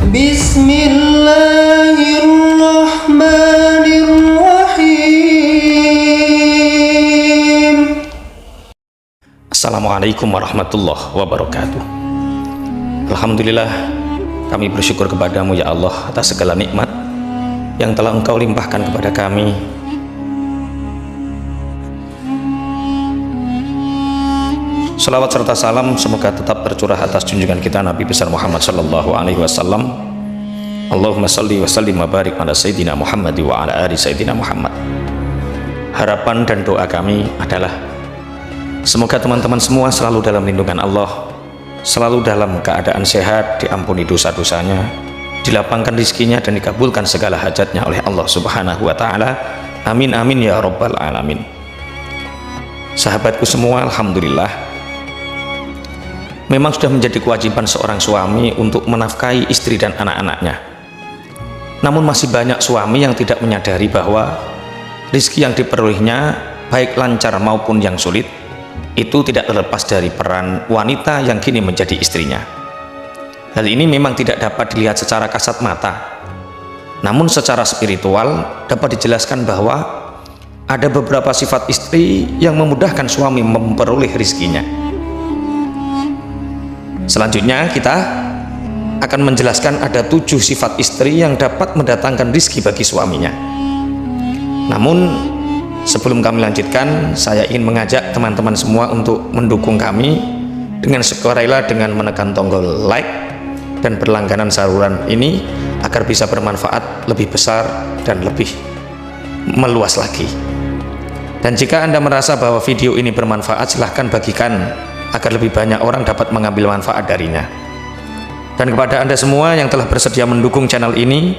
Bismillahirrahmanirrahim. Assalamualaikum warahmatullahi wabarakatuh. Alhamdulillah, kami bersyukur kepadamu ya Allah atas segala nikmat yang telah Engkau limpahkan kepada kami. Salawat serta salam semoga tetap tercurah atas junjungan kita Nabi besar Muhammad sallallahu alaihi wasallam. Allahumma salli wa sallim wa barik ala sayyidina Muhammad wa ala ali sayyidina Muhammad. Harapan dan doa kami adalah semoga teman-teman semua selalu dalam lindungan Allah, selalu dalam keadaan sehat, diampuni dosa-dosanya, dilapangkan rizkinya dan dikabulkan segala hajatnya oleh Allah Subhanahu wa ta'ala. Amin amin ya rabbal alamin. Sahabatku semua, alhamdulillah, memang sudah menjadi kewajiban seorang suami untuk menafkahi istri dan anak-anaknya. Namun masih banyak suami yang tidak menyadari bahwa rizki yang diperolehnya, baik lancar maupun yang sulit, itu tidak terlepas dari peran wanita yang kini menjadi istrinya. Hal ini memang tidak dapat dilihat secara kasat mata, namun secara spiritual dapat dijelaskan bahwa ada beberapa sifat istri yang memudahkan suami memperoleh rizkinya. Selanjutnya kita akan menjelaskan ada 7 sifat istri yang dapat mendatangkan rizki bagi suaminya. Namun sebelum kami lanjutkan, saya ingin mengajak teman-teman semua untuk mendukung kami dengan sukarela dengan menekan tombol like dan berlangganan saluran ini agar bisa bermanfaat lebih besar dan lebih meluas lagi. Dan jika Anda merasa bahwa video ini bermanfaat, silahkan bagikan agar lebih banyak orang dapat mengambil manfaat darinya. Dan kepada Anda semua yang telah bersedia mendukung channel ini,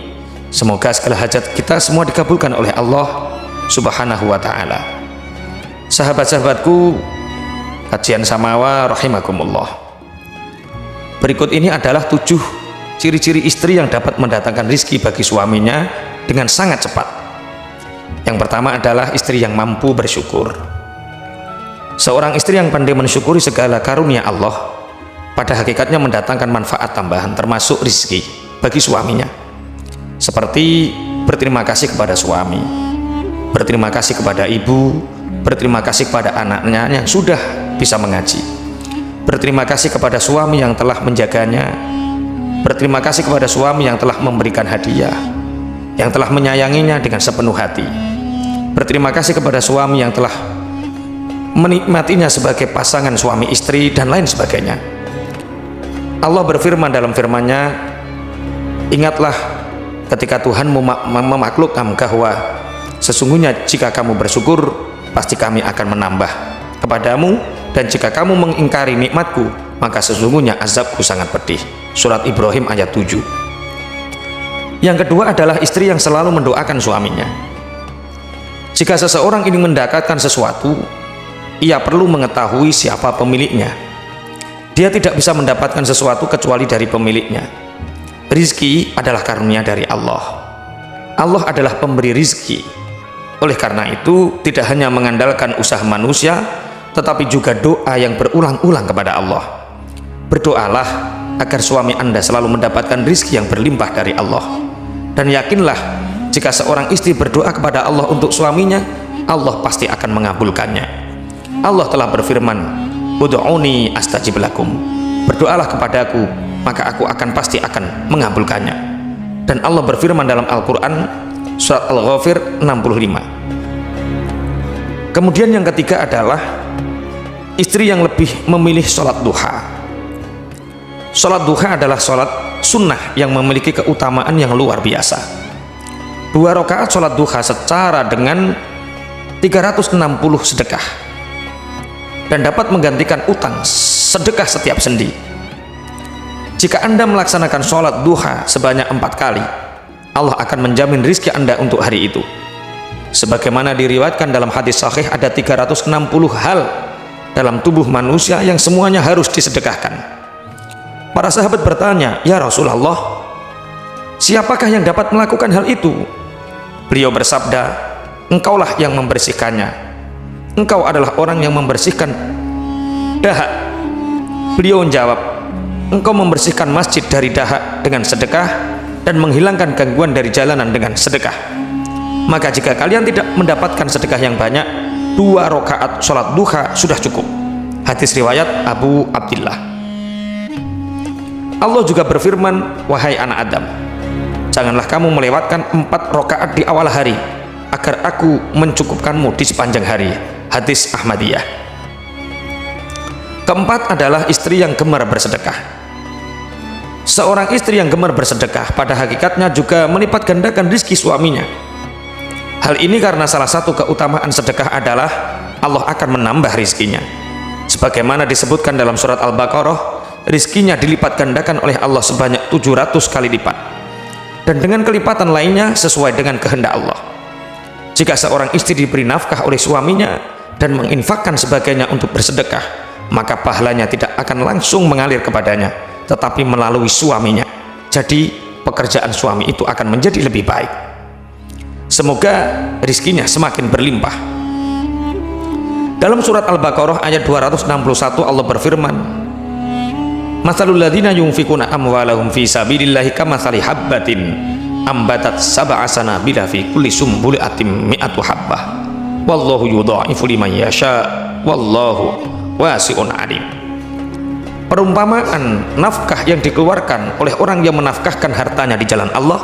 semoga segala hajat kita semua dikabulkan oleh Allah Subhanahu wa ta'ala. Sahabat-sahabatku, kajian samawa rahimakumullah. Berikut ini adalah 7 ciri-ciri istri yang dapat mendatangkan rizki bagi suaminya dengan sangat cepat. Yang pertama adalah istri yang mampu bersyukur. Seorang istri yang pandai mensyukuri segala karunia Allah pada hakikatnya mendatangkan manfaat tambahan termasuk rizki bagi suaminya, seperti berterima kasih kepada suami, berterima kasih kepada ibu, berterima kasih kepada anaknya yang sudah bisa mengaji, berterima kasih kepada suami yang telah menjaganya, berterima kasih kepada suami yang telah memberikan hadiah, yang telah menyayanginya dengan sepenuh hati, berterima kasih kepada suami yang telah menikmatinya sebagai pasangan suami istri dan lain sebagainya. Allah berfirman dalam firman-Nya, ingatlah ketika Tuhan memaklukkan bahwa sesungguhnya jika kamu bersyukur pasti kami akan menambah kepadamu, dan jika kamu mengingkari nikmatku maka sesungguhnya azabku sangat pedih. Surat Ibrahim ayat 7. Yang kedua adalah istri yang selalu mendoakan suaminya. Jika seseorang ingin mendapatkan sesuatu, ia perlu mengetahui siapa pemiliknya. Dia tidak bisa mendapatkan sesuatu kecuali dari pemiliknya. Rizki adalah karunia dari Allah. Allah adalah pemberi rizki. Oleh karena itu, tidak hanya mengandalkan usaha manusia, tetapi juga doa yang berulang-ulang kepada Allah. Berdoalah agar suami Anda selalu mendapatkan rizki yang berlimpah dari Allah. Dan yakinlah, jika seorang istri berdoa kepada Allah untuk suaminya, Allah pasti akan mengabulkannya. Allah telah berfirman, ud'uni astajib lakum, berdoalah kepadaku maka aku pasti akan mengabulkannya. Dan Allah berfirman dalam Al-Quran surat Al-Ghafir 65. Kemudian yang ketiga adalah istri yang lebih memilih sholat duha. Sholat duha adalah sholat sunnah yang memiliki keutamaan yang luar biasa. 2 rakaat sholat duha secara dengan 360 sedekah, dan dapat menggantikan utang sedekah setiap sendi. Jika Anda melaksanakan sholat duha sebanyak 4 kali, Allah akan menjamin rizki Anda untuk hari itu. Sebagaimana diriwayatkan dalam hadis sahih, ada 360 hal dalam tubuh manusia yang semuanya harus disedekahkan. Para sahabat bertanya, ya Rasulullah, siapakah yang dapat melakukan hal itu? Beliau bersabda, engkaulah yang membersihkannya. Engkau adalah orang yang membersihkan dahak. Beliau menjawab, engkau membersihkan masjid dari dahak dengan sedekah dan menghilangkan gangguan dari jalanan dengan sedekah. Maka jika kalian tidak mendapatkan sedekah yang banyak, 2 rakaat sholat duha sudah cukup. Hadis riwayat Abu Abdillah. Allah juga berfirman, wahai anak Adam, janganlah kamu melewatkan 4 rakaat di awal hari, agar aku mencukupkanmu di sepanjang hari. Hadis Ahmadiyah. Keempat adalah istri yang gemar bersedekah. Seorang istri yang gemar bersedekah pada hakikatnya juga melipat gandakan rizki suaminya. Hal ini karena salah satu keutamaan sedekah adalah Allah akan menambah rizkinya. Sebagaimana disebutkan dalam surat Al-Baqarah, rizkinya dilipat gandakan oleh Allah sebanyak 700 kali lipat. Dan dengan kelipatan lainnya sesuai dengan kehendak Allah. Jika seorang istri diberi nafkah oleh suaminya dan menginfakkan sebagainya untuk bersedekah, maka pahalanya tidak akan langsung mengalir kepadanya, tetapi melalui suaminya. Jadi pekerjaan suami itu akan menjadi lebih baik. Semoga rizkinya semakin berlimpah. Dalam surat Al-Baqarah ayat 261 Allah berfirman, Matsalul ladzina yunfikuna amwalahum fi sabilillahi kamatsali habbatin ambatat sab'a sanabila fi kulli sumbulatin mi'atu habbah wallahu yudha'ifu liman yasha wallahu wasi'un 'alim. Perumpamaan nafkah yang dikeluarkan oleh orang yang menafkahkan hartanya di jalan Allah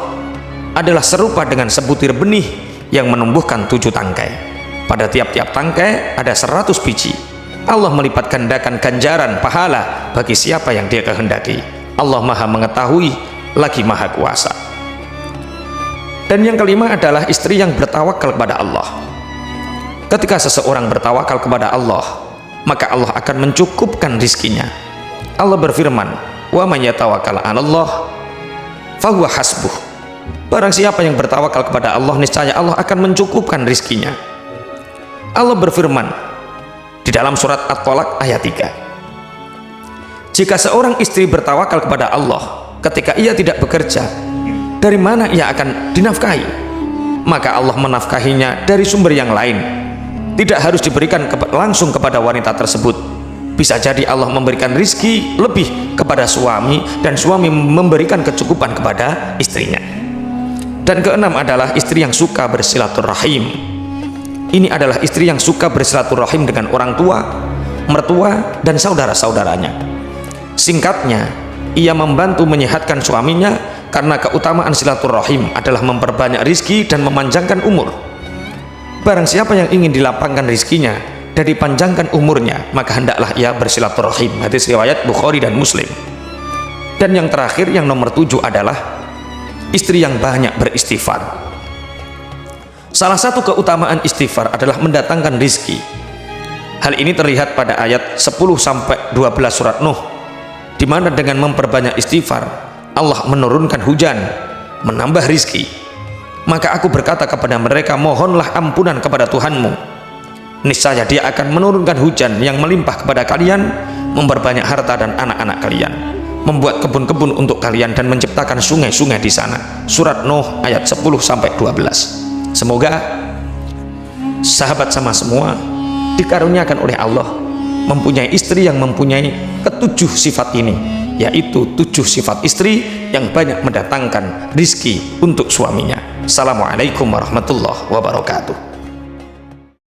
adalah serupa dengan sebutir benih yang menumbuhkan 7 tangkai. Pada tiap-tiap tangkai ada 100 biji. Allah melipat gandakan ganjaran pahala bagi siapa yang Dia kehendaki. Allah Maha mengetahui lagi Maha kuasa. Dan yang kelima adalah istri yang bertawakal kepada Allah. Ketika seseorang bertawakal kepada Allah, maka Allah akan mencukupkan rizkinya. Allah berfirman, wa man yatawakkal 'alallah fahuwa hasbuh. Barang siapa yang bertawakal kepada Allah, niscaya Allah akan mencukupkan rizkinya. Allah berfirman di dalam surat At-Tolak ayat 3, jika seorang istri bertawakal kepada Allah ketika ia tidak bekerja, dari mana ia akan dinafkahi? Maka Allah menafkahinya dari sumber yang lain, tidak harus diberikan langsung kepada wanita tersebut. Bisa jadi Allah memberikan rizki lebih kepada suami dan suami memberikan kecukupan kepada istrinya. Dan keenam adalah istri yang suka bersilaturahim. Ini adalah istri yang suka bersilaturahim dengan orang tua, mertua, dan saudara-saudaranya. Singkatnya, ia membantu menyehatkan suaminya karena keutamaan silaturahim adalah memperbanyak rizki dan memanjangkan umur. Barang siapa yang ingin dilapangkan rizkinya dan dipanjangkan umurnya, maka hendaklah ia bersilaturahim. Hadis riwayat Bukhari dan Muslim. Dan yang terakhir, yang nomor 7 adalah istri yang banyak beristighfar. Salah satu keutamaan istighfar adalah mendatangkan rizki. Hal ini terlihat pada ayat 10-12 surat Nuh, di mana dengan memperbanyak istighfar Allah menurunkan hujan, menambah rizki. Maka aku berkata kepada mereka, mohonlah ampunan kepada Tuhanmu, niscaya Dia akan menurunkan hujan yang melimpah kepada kalian, memperbanyak harta dan anak-anak kalian, membuat kebun-kebun untuk kalian dan menciptakan sungai-sungai di sana. Surat Nuh ayat 10-12. Semoga sahabat sama semua dikaruniakan oleh Allah mempunyai istri yang mempunyai ketujuh sifat ini, yaitu 7 sifat istri yang banyak mendatangkan rizki untuk suaminya. Assalamualaikum warahmatullahi wabarakatuh.